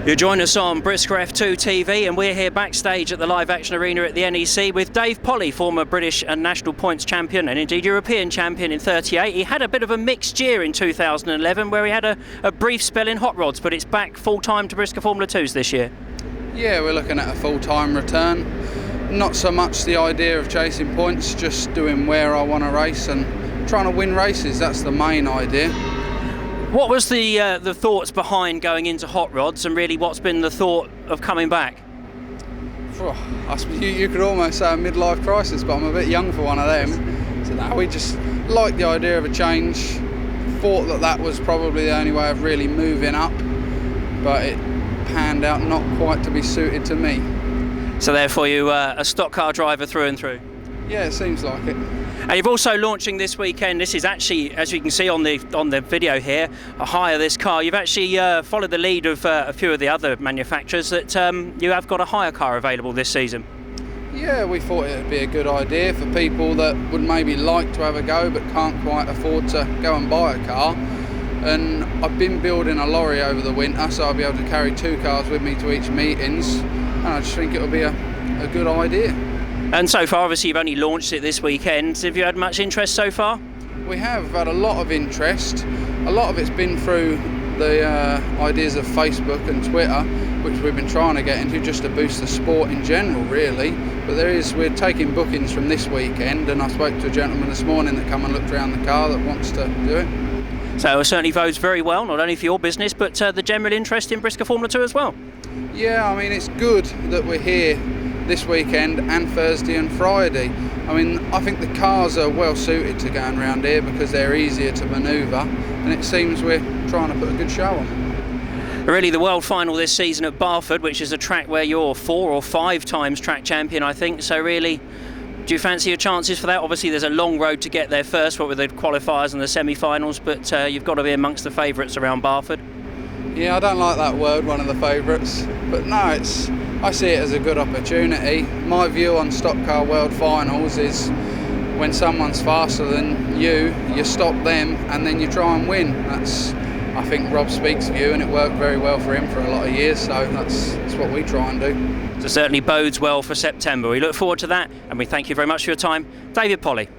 You join us on Brisker F2 TV, and we're here backstage at the Live Action Arena at the NEC with Dave Polley, former British and national points champion and indeed European champion in '38. He had a bit of a mixed year in 2011 where he had a brief spell in hot rods, but it's back full-time to Brisker Formula 2s this year. Yeah, we're looking at a full-time return. Not so much the idea of chasing points, just doing where I want to race and trying to win races. That's the main idea. What was the thoughts behind going into hot rods, and really what's been the thought of coming back? You could almost say a midlife crisis, but I'm a bit young for one of them. So now we just like the idea of a change. Thought that was probably the only way of really moving up, but it panned out not quite to be suited to me. So therefore you a stock car driver through and through? Yeah, it seems like it. And you're also launching this weekend. This is actually, as you can see on the video here, a hire this car. You've actually followed the lead of a few of the other manufacturers that you have got a hire car available this season. Yeah, we thought it would be a good idea for people that would maybe like to have a go but can't quite afford to go and buy a car. And I've been building a lorry over the winter, so I'll be able to carry 2 cars with me to each meetings, and I just think it'll be a good idea. And so far, obviously, you've only launched it this weekend. Have you had much interest so far? We have had a lot of interest. A lot of it's been through the ideas of Facebook and Twitter, which we've been trying to get into just to boost the sport in general, really. But we're taking bookings from this weekend, and I spoke to a gentleman this morning that come and looked around the car that wants to do it. So it certainly bodes very well, not only for your business, but the general interest in Brisker Formula 2 as well. Yeah, I mean, it's good that we're here this weekend and Thursday and Friday. I mean, I think the cars are well suited to going around here because they're easier to manoeuvre, and it seems we're trying to put a good show on. Really, the world final this season at Barford, which is a track where you're 4 or 5 times track champion, I think. So really, do you fancy your chances for that? Obviously, there's a long road to get there first, what with the qualifiers and the semi-finals, but you've got to be amongst the favourites around Barford. Yeah, I don't like that word, one of the favourites, but no, I see it as a good opportunity. My view on stock car world finals is when someone's faster than you stop them and then you try and win. That's, I think, Rob Speak's view, and it worked very well for him for a lot of years, so that's what we try and do. So certainly bodes well for September. We look forward to that, and we thank you very much for your time. David Polley.